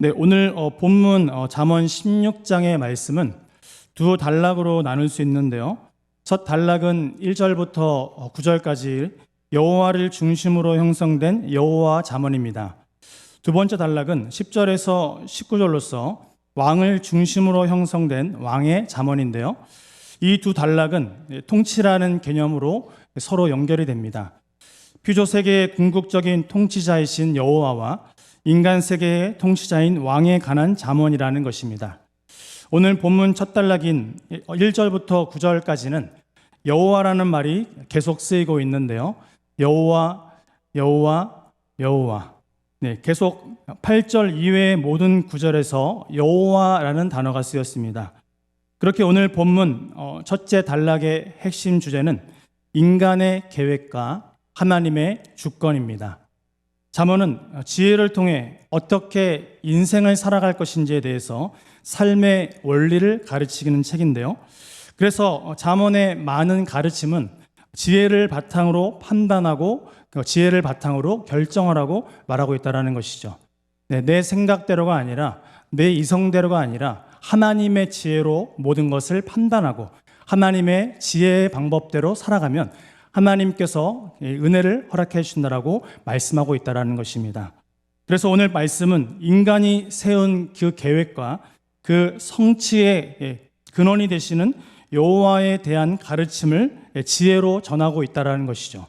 네, 오늘 본문 잠언 16장의 말씀은 두 단락으로 나눌 수 있는데요. 첫 단락은 1절부터 9절까지 여호와를 중심으로 형성된 여호와 잠언입니다. 두 번째 단락은 10절에서 19절로서 왕을 중심으로 형성된 왕의 잠언인데요. 이 두 단락은 통치라는 개념으로 서로 연결이 됩니다. 피조 세계의 궁극적인 통치자이신 여호와와 인간 세계의 통치자인 왕에 관한 잠언이라는 것입니다. 오늘 본문 첫 단락인 1절부터 9절까지는 여호와라는 말이 계속 쓰이고 있는데요. 여호와, 여호와, 여호와. 네, 계속 8절 이외의 모든 구절에서 여호와라는 단어가 쓰였습니다. 그렇게 오늘 본문 첫째 단락의 핵심 주제는 인간의 계획과 하나님의 주권입니다. 잠언은 지혜를 통해 어떻게 인생을 살아갈 것인지에 대해서 삶의 원리를 가르치는 책인데요. 그래서 잠언의 많은 가르침은 지혜를 바탕으로 판단하고 지혜를 바탕으로 결정하라고 말하고 있다는 것이죠. 네, 내 생각대로가 아니라 내 이성대로가 아니라 하나님의 지혜로 모든 것을 판단하고 하나님의 지혜의 방법대로 살아가면 하나님께서 은혜를 허락해 주신다라고 말씀하고 있다는 것입니다. 그래서 오늘 말씀은 인간이 세운 그 계획과 그 성취의 근원이 되시는 여호와에 대한 가르침을 지혜로 전하고 있다는 것이죠.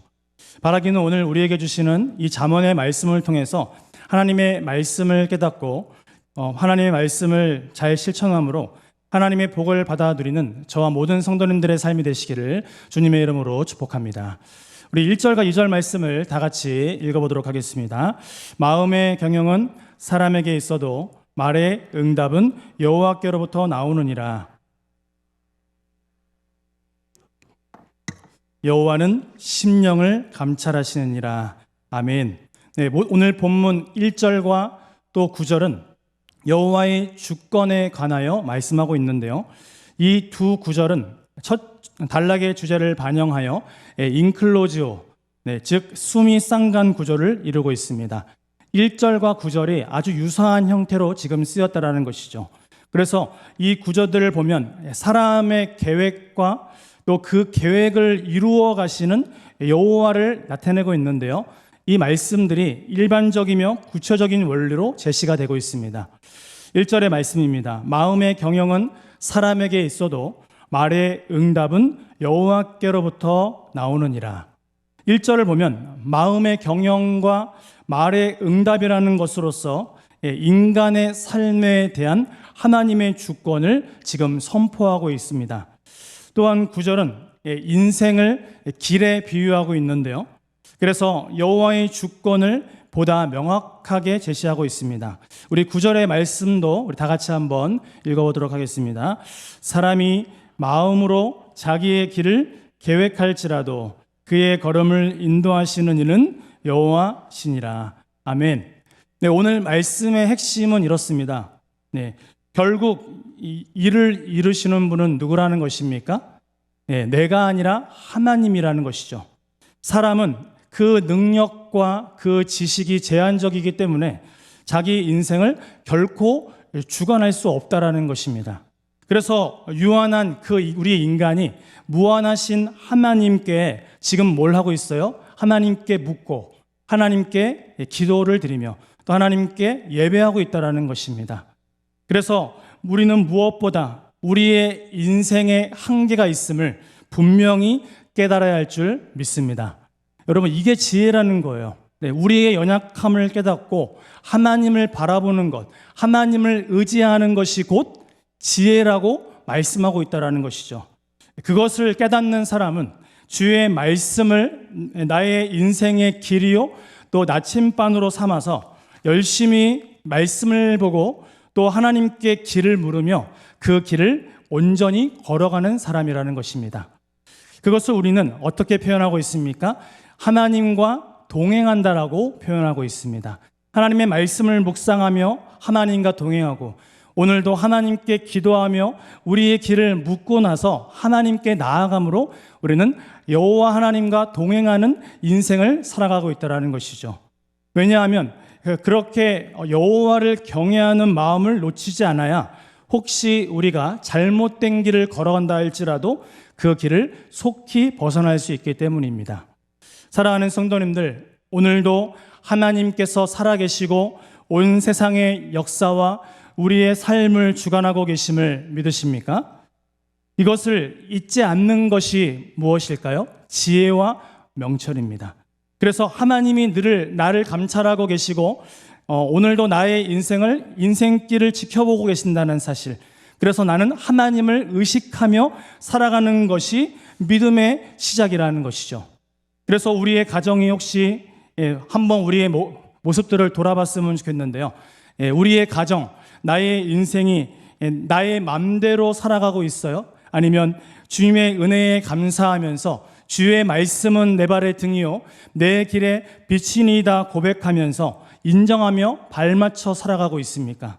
바라기는 오늘 우리에게 주시는 이 잠언의 말씀을 통해서 하나님의 말씀을 깨닫고 하나님의 말씀을 잘 실천함으로 하나님의 복을 받아 누리는 저와 모든 성도님들의 삶이 되시기를 주님의 이름으로 축복합니다. 우리 1절과 2절 말씀을 다 같이 읽어보도록 하겠습니다. 마음의 경영은 사람에게 있어도 말의 응답은 여호와께로부터 나오느니라. 여호와는 심령을 감찰하시느니라. 아멘. 네, 오늘 본문 1절과 또 9절은 여호와의 주권에 관하여 말씀하고 있는데요. 이 두 구절은 첫 단락의 주제를 반영하여 인클로지오, 즉 숨이 쌍간 구조를 이루고 있습니다. 1절과 9절이 아주 유사한 형태로 지금 쓰였다는 것이죠. 그래서 이 구절들을 보면 사람의 계획과 또 그 계획을 이루어 가시는 여호와를 나타내고 있는데요. 이 말씀들이 일반적이며 구체적인 원리로 제시가 되고 있습니다. 1절의 말씀입니다. 마음의 경영은 사람에게 있어도 말의 응답은 여호와께로부터 나오느니라. 1절을 보면 마음의 경영과 말의 응답이라는 것으로서 인간의 삶에 대한 하나님의 주권을 지금 선포하고 있습니다. 또한 9절은 인생을 길에 비유하고 있는데요. 그래서 여호와의 주권을 보다 명확하게 제시하고 있습니다. 우리 9절의 말씀도 우리 다 같이 한번 읽어보도록 하겠습니다. 사람이 마음으로 자기의 길을 계획할지라도 그의 걸음을 인도하시는 이는 여호와시니라. 아멘. 네, 오늘 말씀의 핵심은 이렇습니다. 네, 결국 이 일을 이루시는 분은 누구라는 것입니까? 네, 내가 아니라 하나님이라는 것이죠. 사람은 그 능력과 그 지식이 제한적이기 때문에 자기 인생을 결코 주관할 수 없다라는 것입니다. 그래서 유한한 우리 인간이 무한하신 하나님께 지금 뭘 하고 있어요? 하나님께 묻고 하나님께 기도를 드리며 또 하나님께 예배하고 있다라는 것입니다. 그래서 우리는 무엇보다 우리의 인생에 한계가 있음을 분명히 깨달아야 할 줄 믿습니다. 여러분, 이게 지혜라는 거예요. 네, 우리의 연약함을 깨닫고 하나님을 바라보는 것, 하나님을 의지하는 것이 곧 지혜라고 말씀하고 있다는 것이죠. 그것을 깨닫는 사람은 주의 말씀을 나의 인생의 길이요 또 나침반으로 삼아서 열심히 말씀을 보고 또 하나님께 길을 물으며 그 길을 온전히 걸어가는 사람이라는 것입니다. 그것을 우리는 어떻게 표현하고 있습니까? 하나님과 동행한다라고 표현하고 있습니다. 하나님의 말씀을 묵상하며 하나님과 동행하고 오늘도 하나님께 기도하며 우리의 길을 묻고 나서 하나님께 나아감으로 우리는 여호와 하나님과 동행하는 인생을 살아가고 있다는 것이죠. 왜냐하면 그렇게 여호와를 경외하는 마음을 놓치지 않아야 혹시 우리가 잘못된 길을 걸어간다 할지라도 그 길을 속히 벗어날 수 있기 때문입니다. 사랑하는 성도님들, 오늘도 하나님께서 살아계시고 온 세상의 역사와 우리의 삶을 주관하고 계심을 믿으십니까? 이것을 잊지 않는 것이 무엇일까요? 지혜와 명철입니다. 그래서 하나님이 늘 나를 감찰하고 계시고 오늘도 나의 인생길을 지켜보고 계신다는 사실, 그래서 나는 하나님을 의식하며 살아가는 것이 믿음의 시작이라는 것이죠. 그래서 우리의 가정이 혹시 한번 우리의 모습들을 돌아봤으면 좋겠는데요. 우리의 가정, 나의 인생이 나의 맘대로 살아가고 있어요? 아니면 주님의 은혜에 감사하면서 주의 말씀은 내 발의 등이요 내 길에 빛이니이다 고백하면서 인정하며 발맞춰 살아가고 있습니까?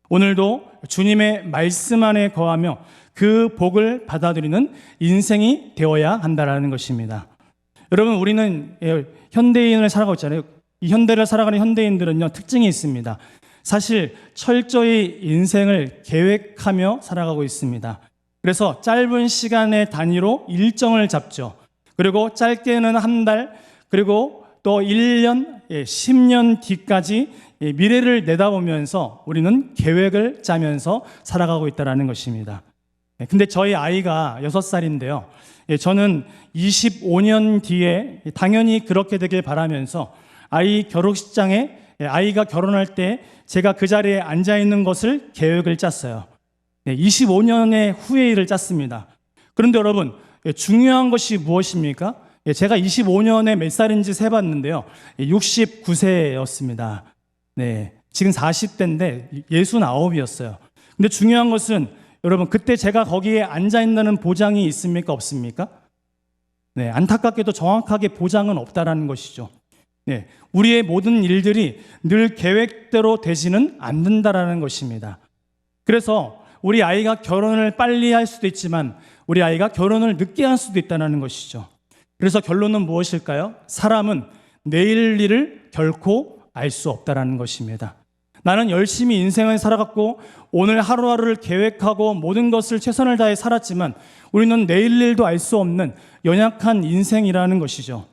오늘도 주님의 말씀 안에 거하며 그 복을 받아들이는 인생이 되어야 한다는 것입니다. 여러분, 우리는 현대인을 살아가고 있잖아요. 이 현대를 살아가는 현대인들은요, 특징이 있습니다. 사실 철저히 인생을 계획하며 살아가고 있습니다. 그래서 짧은 시간의 단위로 일정을 잡죠. 그리고 짧게는 한 달, 그리고 또 1년, 10년 뒤까지 미래를 내다보면서 우리는 계획을 짜면서 살아가고 있다는 것입니다. 근데 저희 아이가 6살인데요. 저는 25년 뒤에 당연히 그렇게 되길 바라면서 아이 결혼식장에 아이가 결혼할 때 제가 그 자리에 앉아 있는 것을 계획을 짰어요. 25년의 후회를 짰습니다. 그런데 여러분, 중요한 것이 무엇입니까? 제가 25년에 몇 살인지 세봤는데요. 69세였습니다. 네, 지금 40대인데 69이었어요. 근데 중요한 것은 여러분, 그때 제가 거기에 앉아 있다는 보장이 있습니까? 없습니까? 네, 안타깝게도 정확하게 보장은 없다라는 것이죠. 네, 우리의 모든 일들이 늘 계획대로 되지는 않는다라는 것입니다. 그래서 우리 아이가 결혼을 빨리 할 수도 있지만 우리 아이가 결혼을 늦게 할 수도 있다는 것이죠. 그래서 결론은 무엇일까요? 사람은 내일 일을 결코 알 수 없다라는 것입니다. 나는 열심히 인생을 살아갔고 오늘 하루하루를 계획하고 모든 것을 최선을 다해 살았지만 우리는 내일 일도 알 수 없는 연약한 인생이라는 것이죠.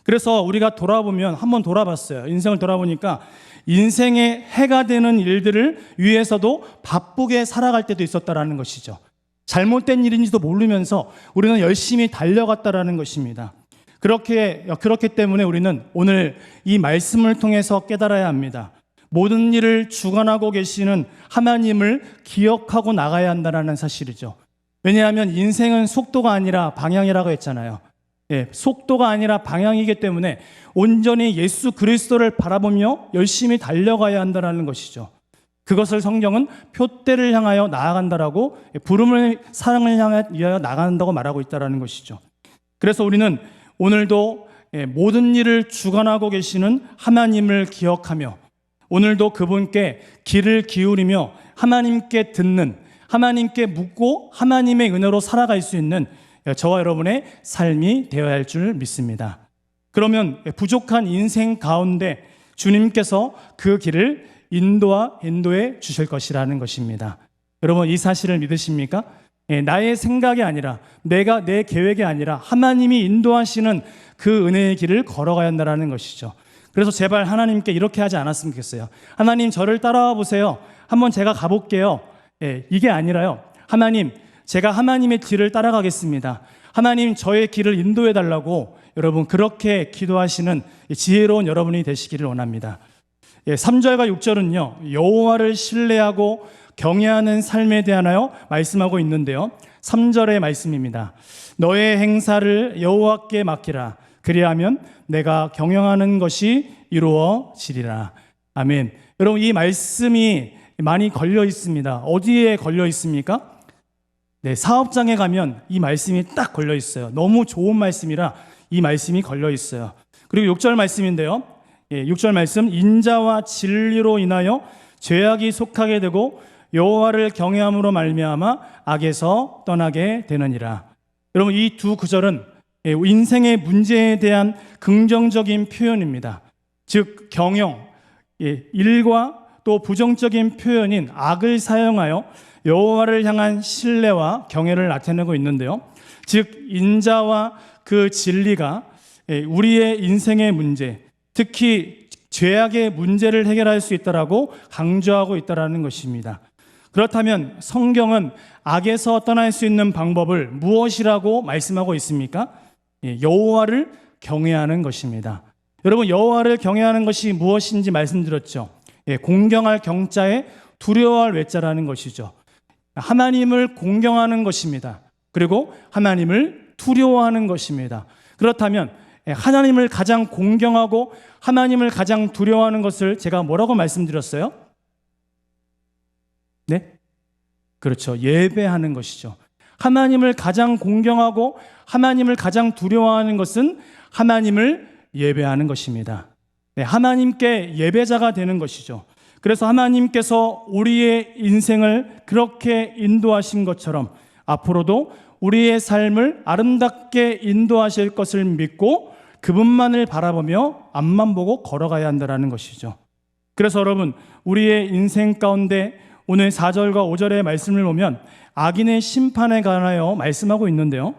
그래서 우리가 돌아보면, 한번 돌아봤어요. 인생을 돌아보니까 인생의 해가 되는 일들을 위해서도 바쁘게 살아갈 때도 있었다라는 것이죠. 잘못된 일인지도 모르면서 우리는 열심히 달려갔다라는 것입니다. 그렇기 때문에 우리는 오늘 이 말씀을 통해서 깨달아야 합니다. 모든 일을 주관하고 계시는 하나님을 기억하고 나가야 한다는 사실이죠. 왜냐하면 인생은 속도가 아니라 방향이라고 했잖아요. 속도가 아니라 방향이기 때문에 온전히 예수 그리스도를 바라보며 열심히 달려가야 한다는 것이죠. 그것을 성경은 표대를 향하여 나아간다라고, 부름을 사랑을 향하여 나아간다고 말하고 있다는 것이죠. 그래서 우리는 오늘도 모든 일을 주관하고 계시는 하나님을 기억하며 오늘도 그분께 귀를 기울이며 하나님께 듣는, 하나님께 묻고 하나님의 은혜로 살아갈 수 있는 저와 여러분의 삶이 되어야 할 줄 믿습니다. 그러면 부족한 인생 가운데 주님께서 그 길을 인도해 주실 것이라는 것입니다. 여러분, 이 사실을 믿으십니까? 나의 생각이 아니라, 내 계획이 아니라 하나님이 인도하시는 그 은혜의 길을 걸어가야 한다는 것이죠. 그래서 제발 하나님께 이렇게 하지 않았으면 좋겠어요. 하나님, 저를 따라와 보세요. 한번 제가 가볼게요. 이게 아니라요. 하나님, 제가 하나님의 길을 따라가겠습니다. 하나님, 저의 길을 인도해 달라고, 여러분, 그렇게 기도하시는 지혜로운 여러분이 되시기를 원합니다. 3절과 6절은요, 여호와를 신뢰하고 경외하는 삶에 대하여 말씀하고 있는데요. 3절의 말씀입니다. 너의 행사를 여호와께 맡기라. 그리하면 내가 경영하는 것이 이루어지리라. 아멘. 여러분, 이 말씀이 많이 걸려 있습니다. 어디에 걸려 있습니까? 네, 사업장에 가면 이 말씀이 딱 걸려 있어요. 너무 좋은 말씀이라 이 말씀이 걸려 있어요. 그리고 6절 말씀인데요. 6절 말씀, 인자와 진리로 인하여 죄악이 속하게 되고 여호와를 경외함으로 말미암아 악에서 떠나게 되느니라. 여러분, 이 두 구절은 인생의 문제에 대한 긍정적인 표현입니다. 즉, 경영, 일과 또 부정적인 표현인 악을 사용하여 여호와를 향한 신뢰와 경외를 나타내고 있는데요. 즉 인자와 그 진리가 우리의 인생의 문제, 특히 죄악의 문제를 해결할 수 있다라고 강조하고 있다라는 것입니다. 그렇다면 성경은 악에서 떠날 수 있는 방법을 무엇이라고 말씀하고 있습니까? 여호와를 경외하는 것입니다. 여러분, 여호와를 경외하는 것이 무엇인지 말씀드렸죠. 공경할 경자에 두려워할 외자라는 것이죠. 하나님을 공경하는 것입니다. 그리고 하나님을 두려워하는 것입니다. 그렇다면 하나님을 가장 공경하고 하나님을 가장 두려워하는 것을 제가 뭐라고 말씀드렸어요? 네? 그렇죠. 예배하는 것이죠. 하나님을 가장 공경하고 하나님을 가장 두려워하는 것은 하나님을 예배하는 것입니다. 하나님께 예배자가 되는 것이죠. 그래서 하나님께서 우리의 인생을 그렇게 인도하신 것처럼 앞으로도 우리의 삶을 아름답게 인도하실 것을 믿고 그분만을 바라보며 앞만 보고 걸어가야 한다는 것이죠. 그래서 여러분, 우리의 인생 가운데 오늘 4절과 5절의 말씀을 보면 악인의 심판에 관하여 말씀하고 있는데요.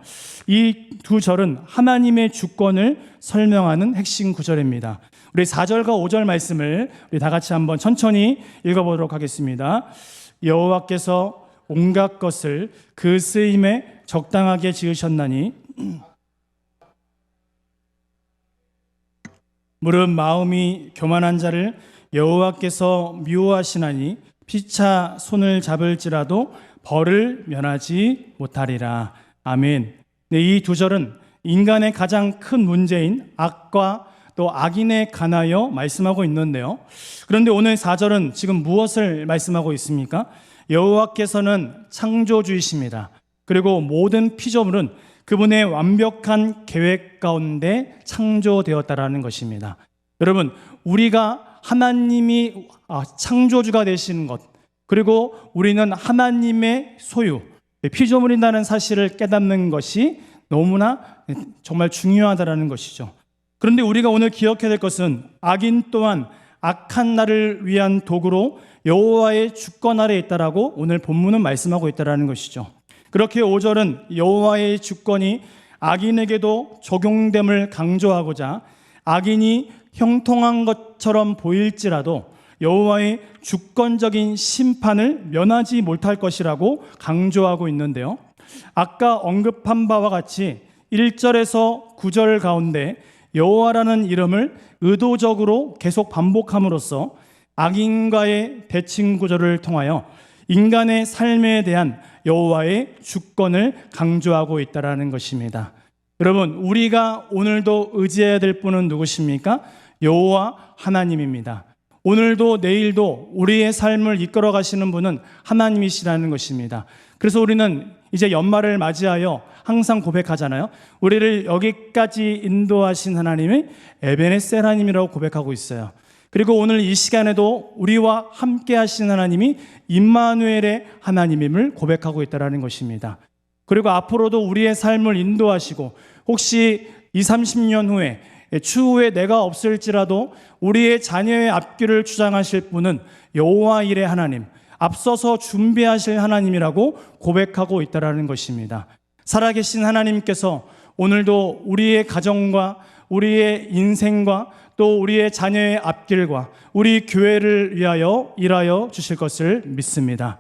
이 두 절은 하나님의 주권을 설명하는 핵심 구절입니다. 우리 4절과 5절 말씀을 우리 다 같이 한번 천천히 읽어보도록 하겠습니다. 여호와께서 온갖 것을 그 쓰임에 적당하게 지으셨나니 무릇 마음이 교만한 자를 여호와께서 미워하시나니 피차 손을 잡을지라도 벌을 면하지 못하리라. 아멘. 네, 이 두 절은 인간의 가장 큰 문제인 악과 또 악인에 관하여 말씀하고 있는데요. 그런데 오늘 4절은 지금 무엇을 말씀하고 있습니까? 여호와께서는 창조주이십니다. 그리고 모든 피조물은 그분의 완벽한 계획 가운데 창조되었다라는 것입니다. 여러분, 우리가 하나님이 창조주가 되시는 것, 그리고 우리는 하나님의 소유, 피조물이라는 사실을 깨닫는 것이 너무나 정말 중요하다라는 것이죠. 그런데 우리가 오늘 기억해야 될 것은 악인 또한 악한 날을 위한 도구로 여호와의 주권 아래에 있다라고 오늘 본문은 말씀하고 있다라는 것이죠. 그렇게 5절은 여호와의 주권이 악인에게도 적용됨을 강조하고자 악인이 형통한 것처럼 보일지라도 여호와의 주권적인 심판을 면하지 못할 것이라고 강조하고 있는데요. 아까 언급한 바와 같이 1절에서 9절 가운데 여호와라는 이름을 의도적으로 계속 반복함으로써 악인과의 대칭 구조를 통하여 인간의 삶에 대한 여호와의 주권을 강조하고 있다는 것입니다. 여러분, 우리가 오늘도 의지해야 될 분은 누구십니까? 여호와 하나님입니다. 오늘도 내일도 우리의 삶을 이끌어 가시는 분은 하나님이시라는 것입니다. 그래서 우리는 이제 연말을 맞이하여 항상 고백하잖아요. 우리를 여기까지 인도하신 하나님이 에베네셀 하나님이라고 고백하고 있어요. 그리고 오늘 이 시간에도 우리와 함께 하신 하나님이 임마누엘의 하나님임을 고백하고 있다는 것입니다. 그리고 앞으로도 우리의 삶을 인도하시고 혹시 20, 30년 후에 추후에 내가 없을지라도 우리의 자녀의 앞길을 주장하실 분은 여호와 일의 하나님, 앞서서 준비하실 하나님이라고 고백하고 있다는 것입니다. 살아계신 하나님께서 오늘도 우리의 가정과 우리의 인생과 또 우리의 자녀의 앞길과 우리 교회를 위하여 일하여 주실 것을 믿습니다.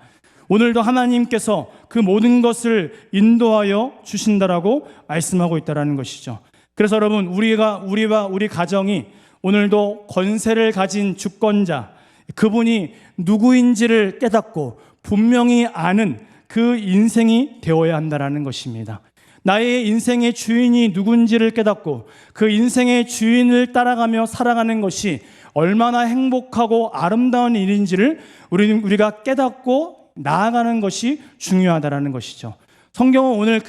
오늘도 하나님께서 그 모든 것을 인도하여 주신다라고 말씀하고 있다는 것이죠. 그래서 여러분, 우리와 우리 가정이 오늘도 권세를 가진 주권자, 그분이 누구인지를 깨닫고 분명히 아는 그 인생이 되어야 한다는 것입니다. 나의 인생의 주인이 누군지를 깨닫고 그 인생의 주인을 따라가며 살아가는 것이 얼마나 행복하고 아름다운 일인지를 우리가 깨닫고 나아가는 것이 중요하다는 것이죠. 성경은 오늘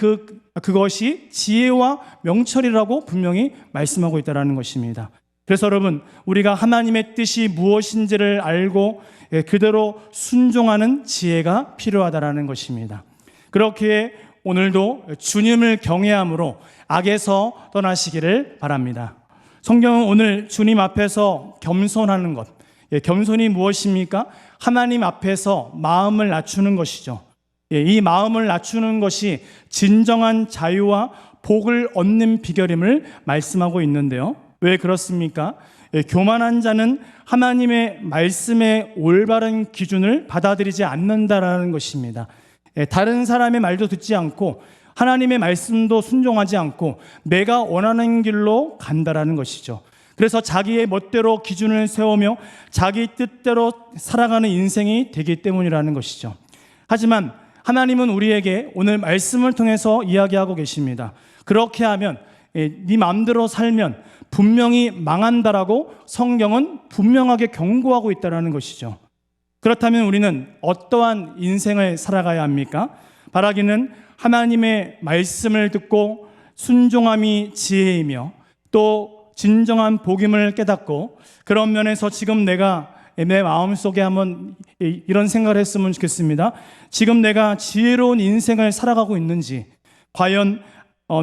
그것이 지혜와 명철이라고 분명히 말씀하고 있다는 것입니다. 그래서 여러분, 우리가 하나님의 뜻이 무엇인지를 알고 그대로 순종하는 지혜가 필요하다는 것입니다. 그렇게 오늘도 주님을 경외함으로 악에서 떠나시기를 바랍니다. 성경은 오늘 주님 앞에서 겸손하는 것, 겸손이 무엇입니까? 하나님 앞에서 마음을 낮추는 것이죠. 이 마음을 낮추는 것이 진정한 자유와 복을 얻는 비결임을 말씀하고 있는데요. 왜 그렇습니까? 교만한 자는 하나님의 말씀의 올바른 기준을 받아들이지 않는다라는 것입니다. 다른 사람의 말도 듣지 않고 하나님의 말씀도 순종하지 않고 내가 원하는 길로 간다라는 것이죠. 그래서 자기의 멋대로 기준을 세우며 자기 뜻대로 살아가는 인생이 되기 때문이라는 것이죠. 하지만 하나님은 우리에게 오늘 말씀을 통해서 이야기하고 계십니다. 그렇게 하면, 네 마음대로 살면 분명히 망한다라고 성경은 분명하게 경고하고 있다는 것이죠. 그렇다면 우리는 어떠한 인생을 살아가야 합니까? 바라기는 하나님의 말씀을 듣고 순종함이 지혜이며 또 진정한 복임을 깨닫고, 그런 면에서 지금 내가 내 마음속에 한번 이런 생각을 했으면 좋겠습니다. 지금 내가 지혜로운 인생을 살아가고 있는지, 과연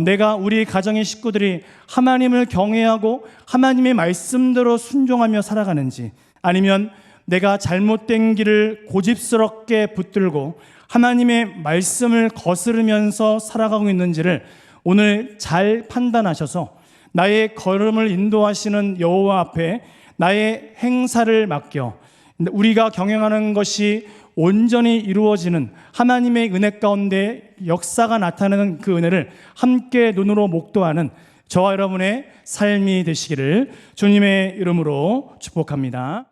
내가 우리 가정의 식구들이 하나님을 경외하고 하나님의 말씀대로 순종하며 살아가는지, 아니면 내가 잘못된 길을 고집스럽게 붙들고 하나님의 말씀을 거스르면서 살아가고 있는지를 오늘 잘 판단하셔서 나의 걸음을 인도하시는 여호와 앞에 나의 행사를 맡겨 우리가 경영하는 것이 온전히 이루어지는 하나님의 은혜 가운데 역사가 나타나는 그 은혜를 함께 눈으로 목도하는 저와 여러분의 삶이 되시기를 주님의 이름으로 축복합니다.